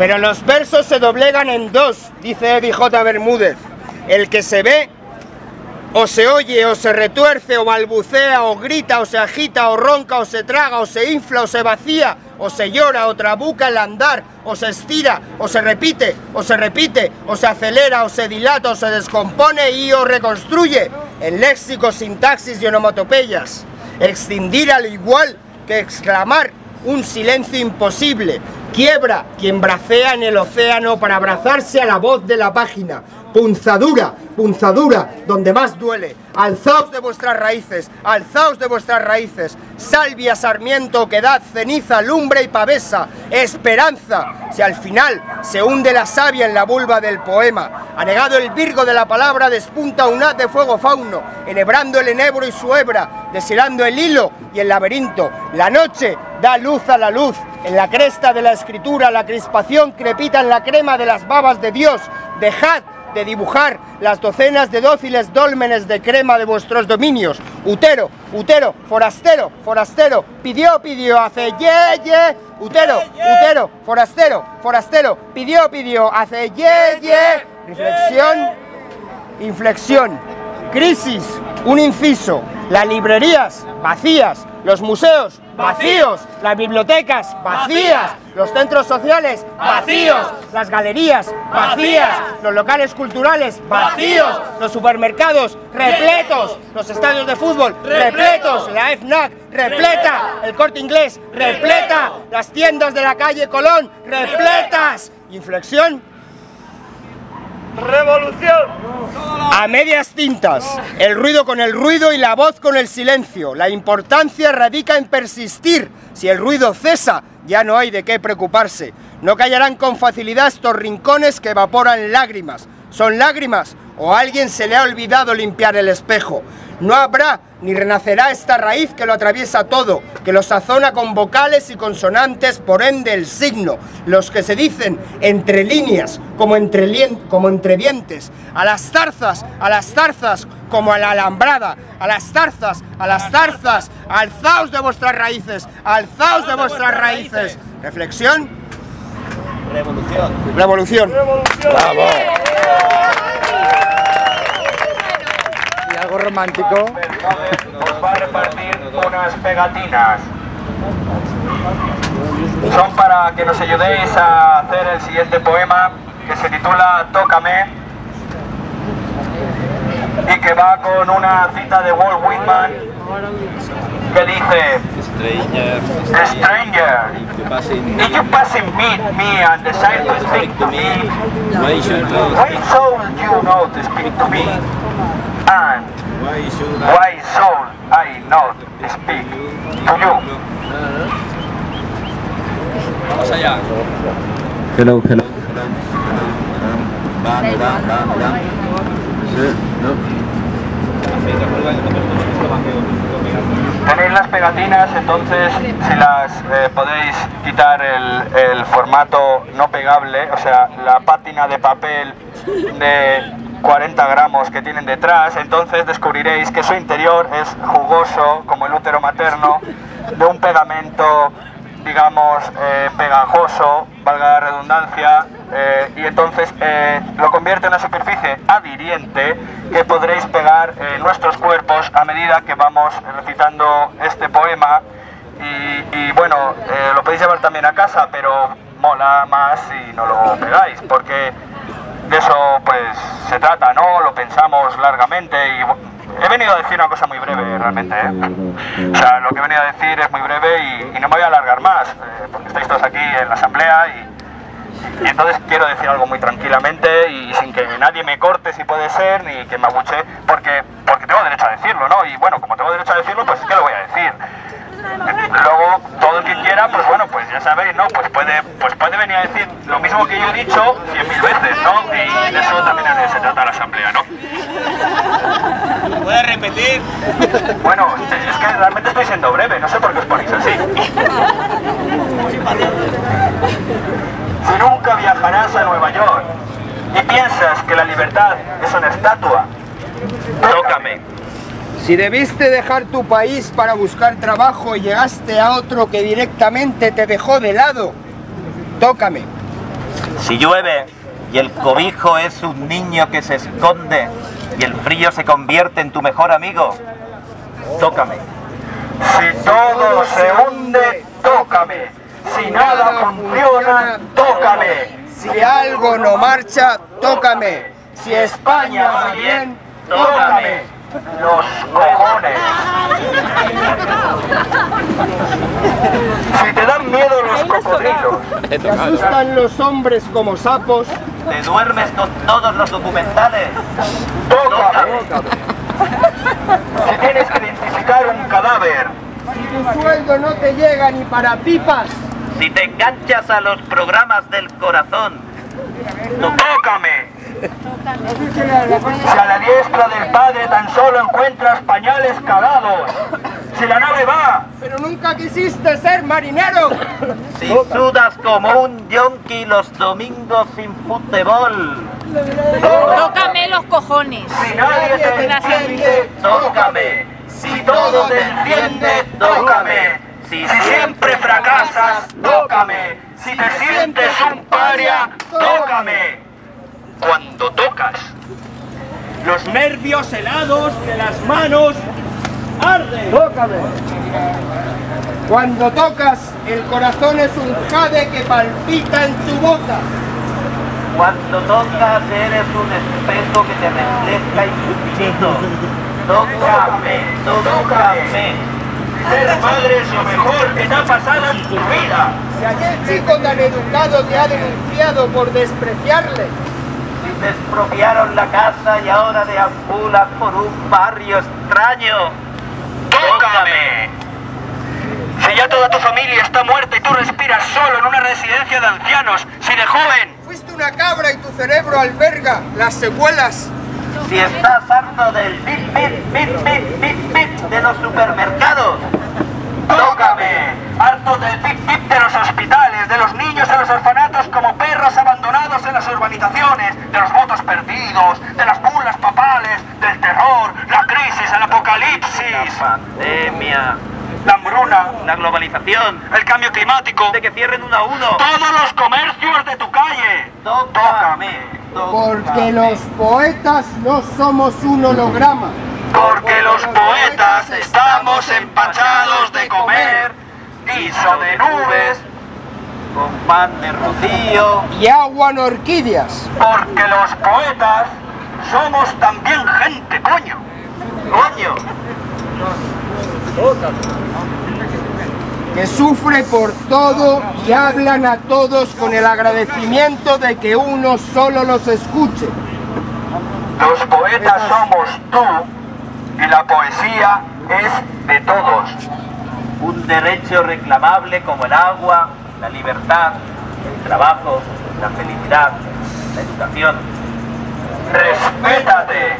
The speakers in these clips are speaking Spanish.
Pero los versos se doblegan en dos, dice Eddie J. Bermúdez. El que se ve, o se oye, o se retuerce, o balbucea, o grita, o se agita, o ronca, o se traga, o se infla, o se vacía, o se llora, o trabuca el andar, o se estira, o se repite, o se repite, o se acelera, o se dilata, o se descompone y o reconstruye en léxicos, sintaxis y onomatopeyas. Excindir al igual que exclamar un silencio imposible. Quiebra quien bracea en el océano para abrazarse a la voz de la página. Punzadura, punzadura, donde más duele. Alzaos de vuestras raíces, alzaos de vuestras raíces. Salvia, sarmiento, oquedad, ceniza, lumbre y pavesa. Esperanza, si al final se hunde la savia en la vulva del poema. Anegado el virgo de la palabra, despunta un haz de fuego fauno, enhebrando el enebro y su hebra, deshilando el hilo y el laberinto. La noche da luz a la luz. En la cresta de la escritura, la crispación crepita en la crema de las babas de Dios. Dejad de dibujar las docenas de dóciles dólmenes de crema de vuestros dominios. Utero, Utero, forastero, forastero, pidió, pidió, hace ye, ye. Utero, Utero, forastero, forastero, pidió, pidió, hace ye, ye. Reflexión, inflexión, crisis, un inciso. Las librerías vacías, los museos vacíos, las bibliotecas vacías, los centros sociales vacíos, las galerías vacías, los locales culturales vacíos, los supermercados repletos, los estadios de fútbol repletos, la FNAC repleta, el Corte Inglés repleta, las tiendas de la calle Colón repletas. Inflexión. ¡Revolución! A medias tintas, el ruido con el ruido y la voz con el silencio. La importancia radica en persistir. Si el ruido cesa, ya no hay de qué preocuparse. No callarán con facilidad estos rincones que evaporan lágrimas. ¿Son lágrimas? ¿O a alguien se le ha olvidado limpiar el espejo? No habrá ni renacerá esta raíz que lo atraviesa todo, que lo sazona con vocales y consonantes, por ende el signo, los que se dicen entre líneas, como entre dientes, a las zarzas, como a la alambrada, a las zarzas, alzaos de vuestras raíces, alzaos de vuestras raíces. Reflexión. Revolución. Revolución. Bravo. Y algo romántico. Os va a repartir unas pegatinas. Son para que nos ayudéis a hacer el siguiente poema, que se titula Tócame, y que va con una cita de Walt Whitman que dice: Stranger, if you passing me and desire to speak to me, why should you not speak to me? And why should I not speak to you? Vamos allá. Hello, hello. Tenéis las pegatinas, entonces si las podéis quitar el formato no pegable, o sea, la pátina de papel de 40 gramos que tienen detrás, entonces descubriréis que su interior es jugoso como el útero materno, de un pegamento, digamos, pegajoso, valga la redundancia, y entonces lo convierte en una superficie adhiriente que podréis pegar en nuestros cuerpos a medida que vamos recitando este poema. Y bueno, lo podéis llevar también a casa, pero mola más si no lo pegáis, porque de eso pues se trata, ¿no? Lo pensamos largamente y he venido a decir una cosa muy breve realmente, O sea, lo que he venido a decir es muy breve y no me voy a alargar más, porque estáis todos aquí en la asamblea y entonces quiero decir algo muy tranquilamente y sin que nadie me corte si puede ser, ni que me abuche, porque tengo derecho a decirlo, ¿no? Y bueno, como tengo derecho a decirlo, pues ¿qué lo voy a decir? Luego, todo el que quiera, pues bueno, pues ya sabéis, ¿no? Pues puede venir a decir lo mismo que yo he dicho 100.000 veces, ¿no? Y de eso también se trata la asamblea, ¿no? ¿Puedes repetir? Bueno, es que realmente estoy siendo breve, no sé por qué os ponéis así. Si nunca viajarás a Nueva York y piensas que la libertad es una estatua, tócame. Si debiste dejar tu país para buscar trabajo y llegaste a otro que directamente te dejó de lado, tócame. Si llueve y el cobijo es un niño que se esconde y el frío se convierte en tu mejor amigo, tócame. Si todo se hunde, tócame. Si nada funciona, tócame. Si algo no marcha, tócame. Si España va bien, tócame. Los cojones. Si te dan miedo los cocodrilos, Te asustan los hombres como sapos. Te duermes con todos los documentales, tócame. Si tienes que identificar un cadáver, Si tu sueldo no te llega ni para pipas. si te enganchas a los programas del corazón, tócame. Si a la diestra del padre tan solo encuentras pañales cagados, si la nave va, Pero nunca quisiste ser marinero. si sudas como un yonki los domingos sin fútbol, Tócame los cojones. si nadie te entiende, tócame. Si todo te entiende, tócame. Si siempre fracasas, tócame. Si te sientes un paria, tócame. Cuando tocas, Los nervios helados de las manos arden. Tócame. Cuando tocas, el corazón es un jade que palpita en tu boca. cuando tocas eres un espejo que te refleja infinito. Tócame, tócame. ser madre es lo mejor que te ha pasado en tu vida. Si aquel chico tan educado te ha denunciado por despreciarle, Si te expropiaron la casa y ahora deambulas por un barrio extraño, ¡Tócame! Si ya toda tu familia está muerta y tú respiras solo en una residencia de ancianos, si de joven fuiste una cabra y tu cerebro alberga las secuelas. si estás harto del bip bip bip bip bip bip de los supermercados, ¡tócame! Harto del pip-pip de los hospitales, de los niños en los orfanatos como perros abandonados en las urbanizaciones, de los votos perdidos, de las bulas papales, del terror, la crisis, el apocalipsis, pandemia, la hambruna, la globalización, el cambio climático, de que cierren uno a uno. todos los comercios de tu calle. Tócame. Porque los poetas no somos un holograma. Porque los poetas estamos empachados de comer guiso de nubes. con pan de rocío. Y agua en orquídeas. Porque los poetas somos también gente, coño. ¡Coño! Que sufre por todo y hablan a todos con el agradecimiento de que uno solo los escuche. Los poetas somos tú y la poesía es de todos. Un derecho reclamable como el agua, la libertad, el trabajo, la felicidad, la educación. Respétate.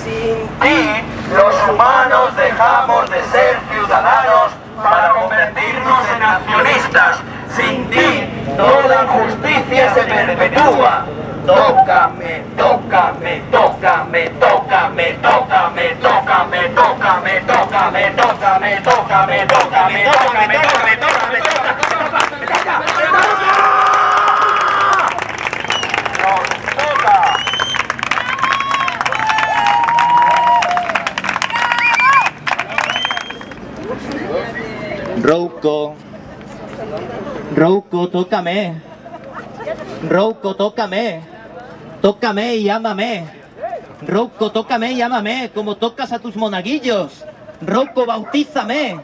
Sin ti, los humanos dejamos de ser ciudadanos para convertirnos en accionistas. Sin ti, toda injusticia se perpetúa. Tócame, tócame, tócame, tócame, tócame, tócame, tócame, tócame, tócame, tócame, tócame, tócame, tócame, tócame, nos toca. Rouco. Rouco, tócame. Rouco, tócame. Tócame y ámame. Rouco, tócame y ámame, como tocas a tus monaguillos. Rouco, bautízame.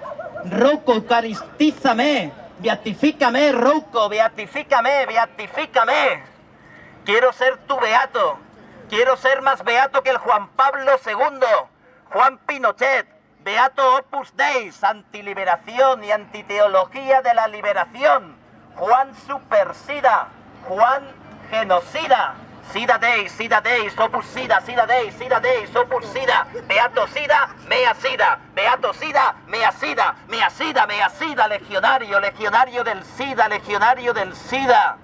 Rouco, eucaristízame. Beatifícame, Rouco, beatifícame, beatifícame. Quiero ser tu beato. Quiero ser más beato que el Juan Pablo II. Juan Pinochet. Beato Opus Dei, antiliberación y antiteología de la liberación. Juan Supersida, Juan Genocida. Sida Deis, Opus Sida, Sida Deis, Opus Sida. Beato Sida, mea Sida. Beato Sida, mea Sida. Mea Sida, mea Sida, legionario, legionario del Sida, legionario del Sida.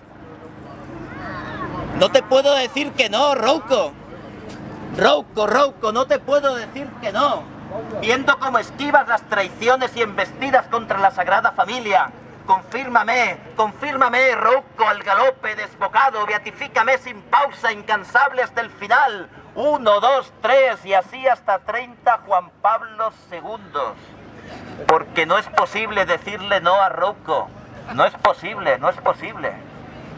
No te puedo decir que no, Rouco. Rouco, no te puedo decir que no. Viendo cómo esquivas las traiciones y embestidas contra la Sagrada Familia, Confírmame, confírmame, Rouco, al galope desbocado, beatifícame sin pausa, incansable hasta el final. 1, 2, 3 y así hasta 30 Juan Pablo segundos. Porque no es posible decirle no a Rouco. No es posible, no es posible.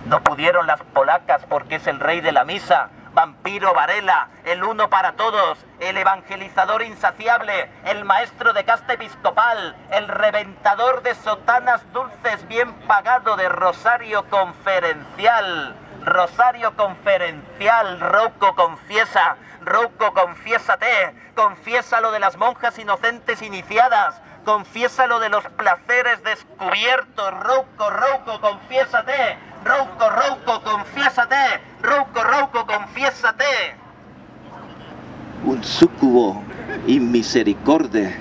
No pudieron las polacas porque es el rey de la misa. Vampiro Varela, el uno para todos, el evangelizador insaciable, el maestro de casta episcopal, el reventador de sotanas dulces bien pagado de Rosario Conferencial. Rosario Conferencial, Rouco confiesa, Rouco confiésate, confiesa lo de las monjas inocentes iniciadas, confiesa lo de los placeres descubiertos, Rouco, Rouco, confiésate, Rouco, Rouco, confiésate, Rouco, Rouco, confiésate. Un súcubo inmisericorde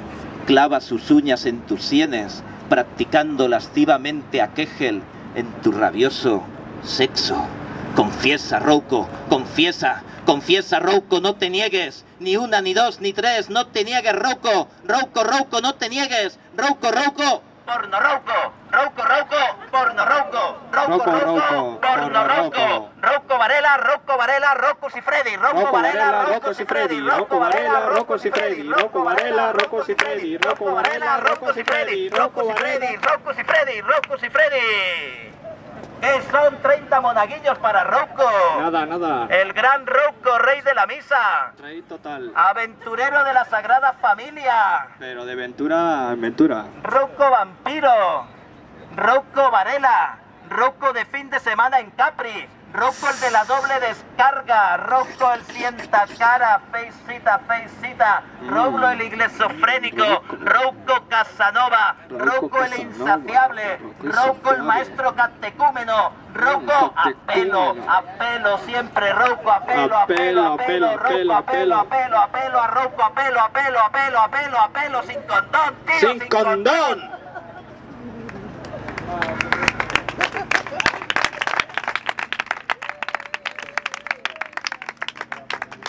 clava sus uñas en tus sienes, practicando lascivamente a Kegel en tu rabioso sexo. Confiesa, Rouco, confiesa, confiesa, Rouco, no te niegues, ni una, ni dos, ni tres, no te niegues, Rouco, Rouco, Rouco, no te niegues, Rouco, Rouco. Porno Rouco, Rouco, Rouco, porno Rouco, Rouco, Rouco, porno Rouco, Rouco Varela, Rouco Varela, Rocco Siffredi, Rouco Varela, Rocco Siffredi, Rouco Varela, Rocco Siffredi, Rouco Varela, Rocco Siffredi, Rouco Varela, Rocco Siffredi, Rocco Siffredi, Rocco Siffredi, Rocco Siffredi. ¿Qué son 30 monaguillos para Rouco? Nada. El gran Rouco, rey de la misa. Rey total. Aventurero de la Sagrada Familia. Pero de aventura a aventura. Rouco vampiro. Rouco Varela. Rouco de fin de semana en Capri. Rouco el de la doble descarga. Rouco el sienta cara. Feicita. Rouco el iglesofrénico. Rouco Casanova. Rouco el insaciable. Rouco el maestro catecúmeno. Rouco apelo siempre. Rouco apelo. Rouco apelo a Rouco apelo sin condón, tío, sin condón.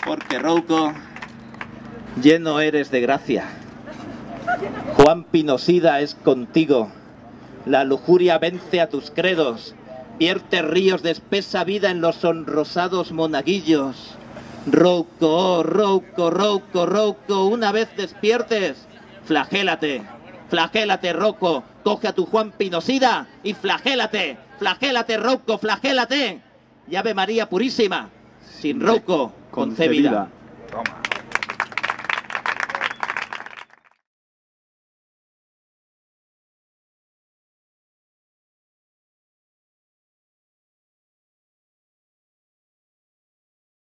Porque Rouco, lleno eres de gracia. Juan Pinosida es contigo. La lujuria vence a tus credos. Vierte ríos de espesa vida en los sonrosados monaguillos. Rouco, Rouco, Rouco, Rouco, una vez despiertes, flagélate, Rouco. Coge a tu Juan Pinosida y flagélate, Rouco, flagélate. Y Ave María Purísima, sin Rouco concebida. Toma.